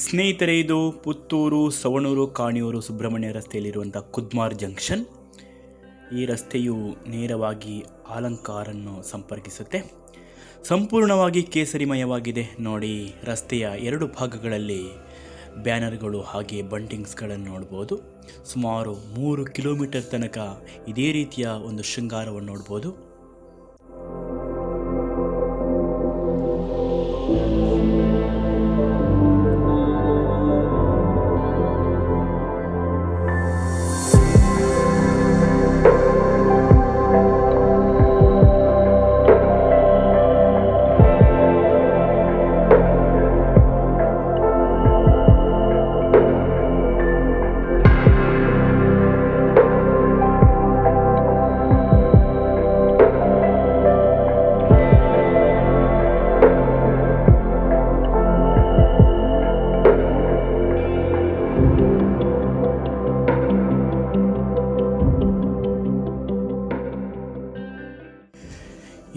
ಸ್ನೇಹಿತರೆ, ಇದು ಪುತ್ತೂರು, ಸವಣೂರು, ಕಾಣಿಯೂರು, ಸುಬ್ರಹ್ಮಣ್ಯ ರಸ್ತೆಯಲ್ಲಿರುವಂಥ ಕುದ್ಮಾರ್ ಜಂಕ್ಷನ್. ಈ ರಸ್ತೆಯು ನೇರವಾಗಿ ಆಲಂಕಾರನ್ನು ಸಂಪರ್ಕಿಸುತ್ತೆ. ಸಂಪೂರ್ಣವಾಗಿ ಕೇಸರಿಮಯವಾಗಿದೆ ನೋಡಿ. ರಸ್ತೆಯ ಎರಡು ಭಾಗಗಳಲ್ಲಿ ಬ್ಯಾನರ್ಗಳು ಹಾಗೆ ಬಂಟಿಂಗ್ಸ್ಗಳನ್ನು ನೋಡ್ಬೋದು. ಸುಮಾರು 3 ಕಿಲೋಮೀಟರ್ ತನಕ ಇದೇ ರೀತಿಯ ಒಂದು ಶೃಂಗಾರವನ್ನು ನೋಡ್ಬೋದು.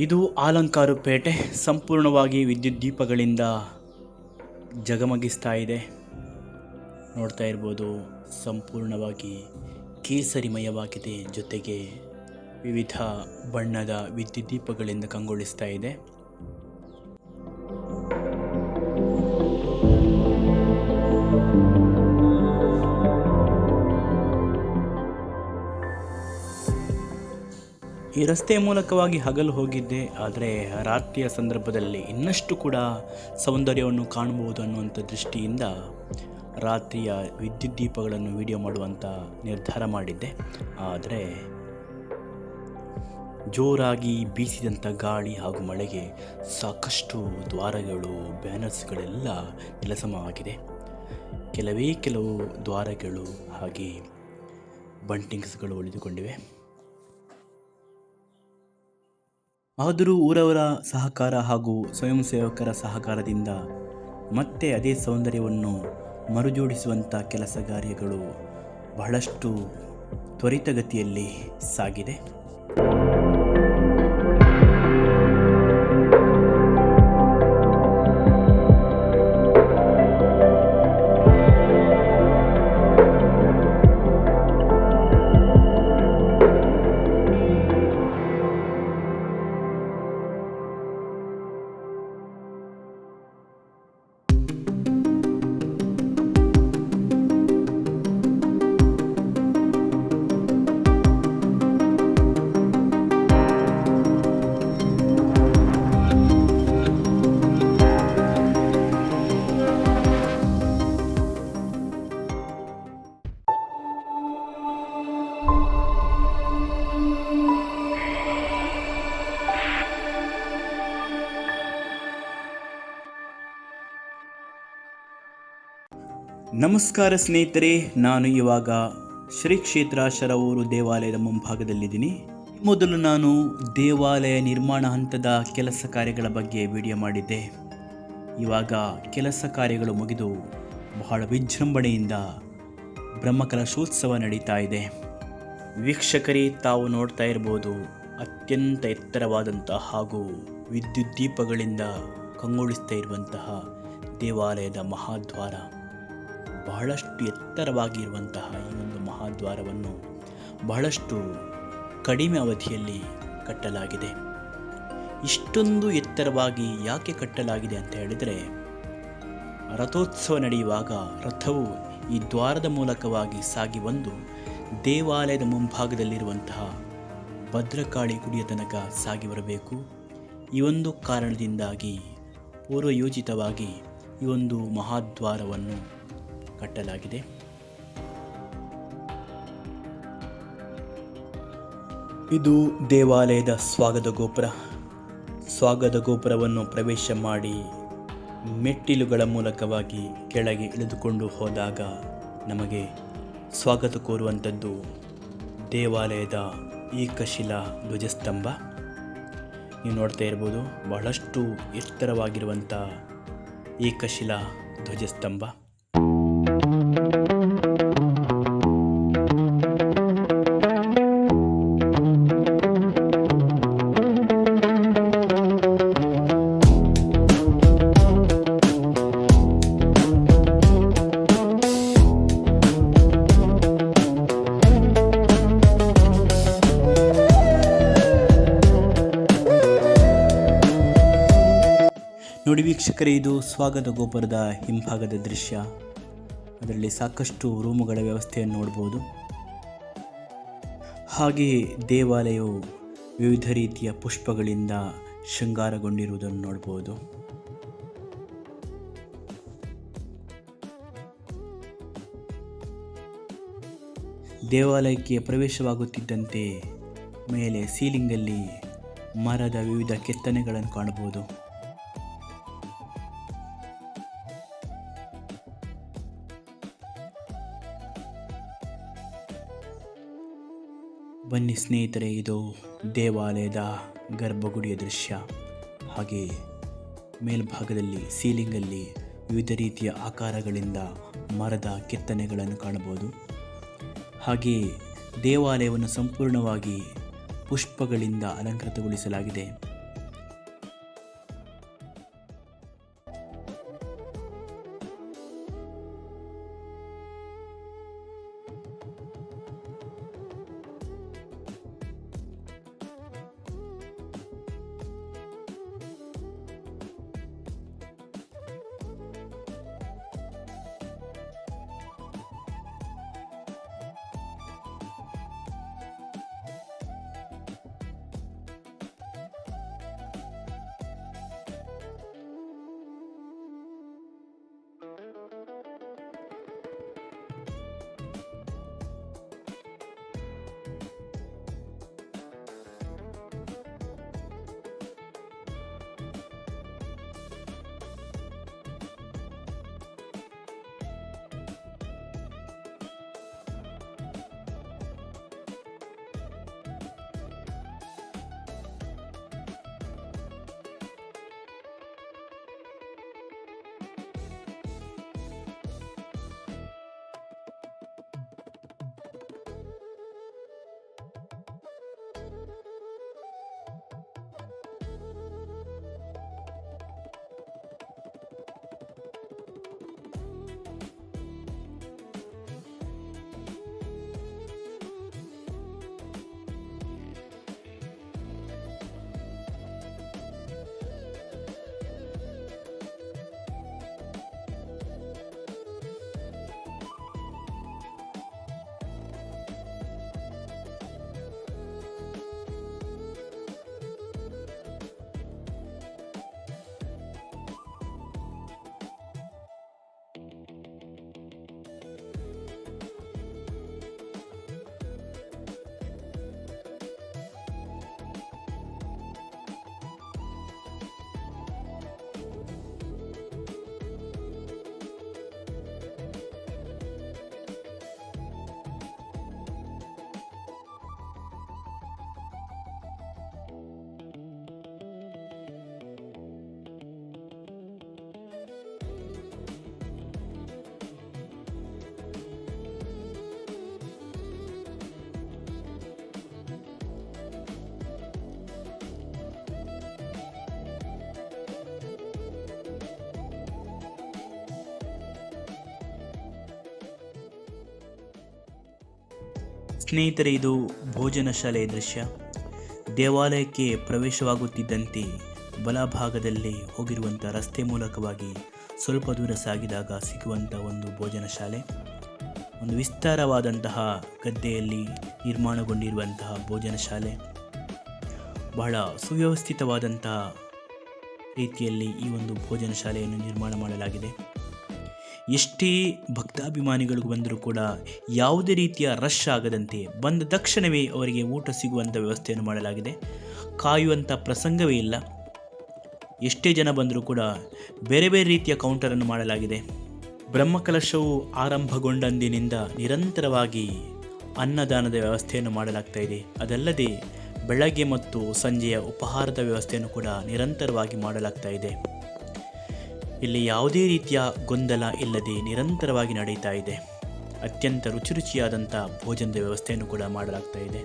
ಇದು ಆಲಂಕಾರು ಪೇಟೆ. ಸಂಪೂರ್ಣವಾಗಿ ವಿದ್ಯುತ್ ದೀಪಗಳಿಂದ ಜಗಮಗಿಸ್ತಾ ಇದೆ. ನೋಡ್ತಾ ಇರ್ಬೋದು, ಸಂಪೂರ್ಣವಾಗಿ ಕೇಸರಿಮಯವಾಗಿದೆ. ಜೊತೆಗೆ ವಿವಿಧ ಬಣ್ಣದ ವಿದ್ಯುತ್ ದೀಪಗಳಿಂದ ಕಂಗೊಳಿಸ್ತಾ ಇದೆ. ಈ ರಸ್ತೆಯ ಮೂಲಕವಾಗಿ ಹಗಲು ಹೋಗಿದ್ದೆ, ಆದರೆ ರಾತ್ರಿಯ ಸಂದರ್ಭದಲ್ಲಿ ಇನ್ನಷ್ಟು ಕೂಡ ಸೌಂದರ್ಯವನ್ನು ಕಾಣಬಹುದು ಅನ್ನುವಂಥ ದೃಷ್ಟಿಯಿಂದ ರಾತ್ರಿಯ ವಿದ್ಯುತ್ ದೀಪಗಳನ್ನು ವಿಡಿಯೋ ಮಾಡುವಂಥ ನಿರ್ಧಾರ ಮಾಡಿದ್ದೆ. ಆದರೆ ಜೋರಾಗಿ ಬೀಸಿದಂಥ ಗಾಳಿ ಹಾಗೂ ಮಳೆಗೆ ಸಾಕಷ್ಟು ದ್ವಾರಗಳು, ಬ್ಯಾನರ್ಸ್ಗಳೆಲ್ಲ ನೆಲಸಮವಾಗಿದೆ. ಕೆಲವು ದ್ವಾರಗಳು ಹಾಗೆ ಬಂಟಿಂಗ್ಸ್ಗಳು ಉಳಿದುಕೊಂಡಿವೆ. ಆದರೂ ಊರವರ ಸಹಕಾರ ಹಾಗೂ ಸ್ವಯಂ ಸೇವಕರ ಸಹಕಾರದಿಂದ ಮತ್ತೆ ಅದೇ ಸೌಂದರ್ಯವನ್ನು ಮರುಜೋಡಿಸುವಂಥ ಕೆಲಸ ಕಾರ್ಯಗಳು ಬಹಳಷ್ಟು ತ್ವರಿತಗತಿಯಲ್ಲಿ ಸಾಗಿದೆ. ನಮಸ್ಕಾರ ಸ್ನೇಹಿತರೆ, ನಾನು ಇವಾಗ ಶ್ರೀ ಕ್ಷೇತ್ರ ಶರವೂರು ದೇವಾಲಯದ ಮುಂಭಾಗದಲ್ಲಿದ್ದೀನಿ. ಮೊದಲು ನಾನು ದೇವಾಲಯ ನಿರ್ಮಾಣ ಹಂತದ ಕೆಲಸ ಕಾರ್ಯಗಳ ಬಗ್ಗೆ ವಿಡಿಯೋ ಮಾಡಿದ್ದೆ. ಇವಾಗ ಕೆಲಸ ಕಾರ್ಯಗಳು ಮುಗಿದು ಬಹಳ ವಿಜೃಂಭಣೆಯಿಂದ ಬ್ರಹ್ಮಕಲಶೋತ್ಸವ ನಡೀತಾ ಇದೆ. ವೀಕ್ಷಕರೇ, ತಾವು ನೋಡ್ತಾ ಇರ್ಬೋದು, ಅತ್ಯಂತ ಎತ್ತರವಾದಂತಹ ಹಾಗೂ ವಿದ್ಯುತ್ ದೀಪಗಳಿಂದ ಕಂಗೊಳಿಸ್ತಾ ಇರುವಂತಹ ದೇವಾಲಯದ ಮಹಾದ್ವಾರ. ಬಹಳಷ್ಟು ಎತ್ತರವಾಗಿರುವಂತಹ ಈ ಒಂದು ಮಹಾದ್ವಾರವನ್ನು ಬಹಳಷ್ಟು ಕಡಿಮೆ ಅವಧಿಯಲ್ಲಿ ಕಟ್ಟಲಾಗಿದೆ. ಇಷ್ಟೊಂದು ಎತ್ತರವಾಗಿ ಯಾಕೆ ಕಟ್ಟಲಾಗಿದೆ ಅಂತ ಹೇಳಿದರೆ, ರಥೋತ್ಸವ ನಡೆಯುವಾಗ ರಥವು ಈ ದ್ವಾರದ ಮೂಲಕವಾಗಿ ಸಾಗಿ ಬಂದು ದೇವಾಲಯದ ಮುಂಭಾಗದಲ್ಲಿರುವಂತಹ ಭದ್ರಕಾಳಿ ಗುಡಿಯ ತನಕ ಸಾಗಿ ಬರಬೇಕು. ಈ ಒಂದು ಕಾರಣದಿಂದಾಗಿ ಪೂರ್ವಯೋಜಿತವಾಗಿ ಈ ಒಂದು ಮಹಾದ್ವಾರವನ್ನು ಕಟ್ಟಲಾಗಿದೆ. ಇದು ದೇವಾಲಯದ ಸ್ವಾಗತ ಗೋಪುರವನ್ನು ಪ್ರವೇಶ ಮಾಡಿ ಮೆಟ್ಟಿಲುಗಳ ಮೂಲಕವಾಗಿ ಕೆಳಗೆ ಇಳಿದುಕೊಂಡು ಹೋದಾಗ ನಮಗೆ ಸ್ವಾಗತ ಕೋರುವಂಥದ್ದು ದೇವಾಲಯದ ಏಕಶಿಲಾ ಧ್ವಜಸ್ತಂಭ. ನೀವು ನೋಡ್ತಾ ಇರ್ಬೋದು, ಬಹಳಷ್ಟು ಎತ್ತರವಾಗಿರುವಂಥ ಏಕಶಿಲಾ ಧ್ವಜಸ್ತಂಭ. ನೋಡಿ ವೀಕ್ಷಕರೇ, ಇದು ಸ್ವಾಗತ ಗೋಪುರದ ಹಿಂಭಾಗದ ದೃಶ್ಯ. ಅದರಲ್ಲಿ ಸಾಕಷ್ಟು ರೂಮುಗಳ ವ್ಯವಸ್ಥೆಯನ್ನು ನೋಡ್ಬೋದು. ಹಾಗೆಯೇ ದೇವಾಲಯವು ವಿವಿಧ ರೀತಿಯ ಪುಷ್ಪಗಳಿಂದ ಶೃಂಗಾರಗೊಂಡಿರುವುದನ್ನು ನೋಡ್ಬೋದು. ದೇವಾಲಯಕ್ಕೆ ಪ್ರವೇಶವಾಗುತ್ತಿದ್ದಂತೆ ಮೇಲೆ ಸೀಲಿಂಗಲ್ಲಿ ಮರದ ವಿವಿಧ ಕೆತ್ತನೆಗಳನ್ನು ಕಾಣಬಹುದು. ಬನ್ನಿ ಸ್ನೇಹಿತರೆ, ಇದು ದೇವಾಲಯದ ಗರ್ಭಗುಡಿಯ ದೃಶ್ಯ. ಹಾಗೆ ಮೇಲ್ಭಾಗದಲ್ಲಿ ಸೀಲಿಂಗಲ್ಲಿ ವಿವಿಧ ರೀತಿಯ ಆಕಾರಗಳಿಂದ ಮರದ ಕೆತ್ತನೆಗಳನ್ನು ಕಾಣಬಹುದು. ಹಾಗೆಯೇ ದೇವಾಲಯವನ್ನು ಸಂಪೂರ್ಣವಾಗಿ ಪುಷ್ಪಗಳಿಂದ ಅಲಂಕೃತಗೊಳಿಸಲಾಗಿದೆ. ಸ್ನೇಹಿತರೆ, ಇದು ಭೋಜನ ಶಾಲೆಯ ದೃಶ್ಯ. ದೇವಾಲಯಕ್ಕೆ ಪ್ರವೇಶವಾಗುತ್ತಿದ್ದಂತೆ ಬಲಭಾಗದಲ್ಲಿ ಹೋಗಿರುವಂಥ ರಸ್ತೆ ಮೂಲಕವಾಗಿ ಸ್ವಲ್ಪ ದೂರ ಸಾಗಿದಾಗ ಸಿಗುವಂಥ ಒಂದು ಭೋಜನ ಶಾಲೆ. ಒಂದು ವಿಸ್ತಾರವಾದಂತಹ ಗದ್ದೆಯಲ್ಲಿ ನಿರ್ಮಾಣಗೊಂಡಿರುವಂತಹ ಭೋಜನ ಶಾಲೆ. ಬಹಳ ಸುವ್ಯವಸ್ಥಿತವಾದಂತಹ ರೀತಿಯಲ್ಲಿ ಈ ಒಂದು ಭೋಜನ ಶಾಲೆಯನ್ನು ನಿರ್ಮಾಣ ಮಾಡಲಾಗಿದೆ. ಎಷ್ಟೇ ಭಕ್ತಾಭಿಮಾನಿಗಳು ಬಂದರೂ ಕೂಡ ಯಾವುದೇ ರೀತಿಯ ರಶ್ ಆಗದಂತೆ ಬಂದ ತಕ್ಷಣವೇ ಅವರಿಗೆ ಊಟ ಸಿಗುವಂಥ ವ್ಯವಸ್ಥೆಯನ್ನು ಮಾಡಲಾಗಿದೆ. ಕಾಯುವಂಥ ಪ್ರಸಂಗವೇ ಇಲ್ಲ. ಎಷ್ಟೇ ಜನ ಬಂದರೂ ಕೂಡ ಬೇರೆ ಬೇರೆ ರೀತಿಯ ಕೌಂಟರನ್ನು ಮಾಡಲಾಗಿದೆ. ಬ್ರಹ್ಮಕಲಶವು ಆರಂಭಗೊಂಡಂದಿನಿಂದ ನಿರಂತರವಾಗಿ ಅನ್ನದಾನದ ವ್ಯವಸ್ಥೆಯನ್ನು ಮಾಡಲಾಗ್ತಾ ಇದೆ. ಅದಲ್ಲದೆ ಬೆಳಗ್ಗೆ ಮತ್ತು ಸಂಜೆಯ ಉಪಹಾರದ ವ್ಯವಸ್ಥೆಯನ್ನು ಕೂಡ ನಿರಂತರವಾಗಿ ಮಾಡಲಾಗ್ತಾ ಇದೆ. ಇಲ್ಲಿ ಯಾವುದೇ ರೀತಿಯ ಗೊಂದಲ ಇಲ್ಲದೆ ನಿರಂತರವಾಗಿ ನಡೀತಾ ಇದೆ. ಅತ್ಯಂತ ರುಚಿಯಾದಂಥ ಭೋಜನದ ವ್ಯವಸ್ಥೆಯನ್ನು ಕೂಡ ಮಾಡಲಾಗ್ತಾ ಇದೆ.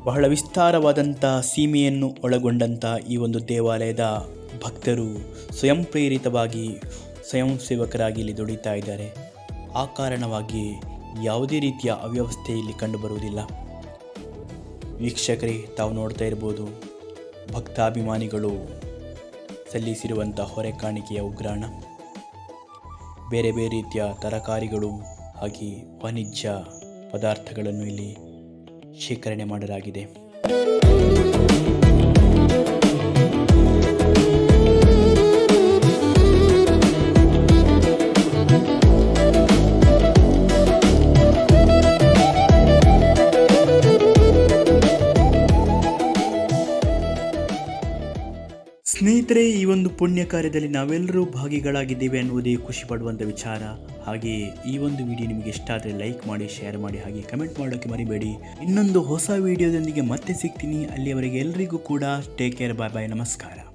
ಬಹಳ ವಿಸ್ತಾರವಾದಂಥ ಸೀಮೆಯನ್ನು ಒಳಗೊಂಡಂಥ ಈ ಒಂದು ದೇವಾಲಯದ ಭಕ್ತರು ಸ್ವಯಂ ಪ್ರೇರಿತವಾಗಿ ಸ್ವಯಂ ಸೇವಕರಾಗಿ ಇಲ್ಲಿ ದುಡಿತಾ ಇದ್ದಾರೆ. ಆ ಕಾರಣವಾಗಿ ಯಾವುದೇ ರೀತಿಯ ಅವ್ಯವಸ್ಥೆ ಇಲ್ಲಿ ಕಂಡುಬರುವುದಿಲ್ಲ. ವೀಕ್ಷಕರೇ, ತಾವು ನೋಡ್ತಾ ಇರ್ಬೋದು ಭಕ್ತಾಭಿಮಾನಿಗಳು ಸಲ್ಲಿಸಿರುವಂಥ ಹೊರೆ ಕಾಣಿಕೆಯ ಉಗ್ರಾಣ. ಬೇರೆ ಬೇರೆ ರೀತಿಯ ತರಕಾರಿಗಳು ಹಾಗೆ ವಾಣಿಜ್ಯ ಪದಾರ್ಥಗಳನ್ನು ಇಲ್ಲಿ ಶೇಖರಣೆ ಮಾಡಲಾಗಿದೆ. ಸ್ನೇಹಿತರೆ, ಈ ಒಂದು ಪುಣ್ಯ ಕಾರ್ಯದಲ್ಲಿ ನಾವೆಲ್ಲರೂ ಭಾಗಿಗಳಾಗಿದ್ದೇವೆ ಅನ್ನುವುದೇ ಖುಷಿ ಪಡುವಂಥ ವಿಚಾರ. ಹಾಗೆಯೇ ಈ ಒಂದು ವಿಡಿಯೋ ನಿಮಗೆ ಇಷ್ಟ ಆದರೆ ಲೈಕ್ ಮಾಡಿ, ಶೇರ್ ಮಾಡಿ, ಹಾಗೆ ಕಮೆಂಟ್ ಮಾಡೋಕ್ಕೆ ಮರಿಬೇಡಿ. ಇನ್ನೊಂದು ಹೊಸ ವಿಡಿಯೋದೊಂದಿಗೆ ಮತ್ತೆ ಸಿಗ್ತೀನಿ. ಅಲ್ಲಿಯವರೆಗೆ ಎಲ್ರಿಗೂ ಕೂಡ ಟೇಕ್ ಕೇರ್, ಬಾಯ್ ಬಾಯ್, ನಮಸ್ಕಾರ.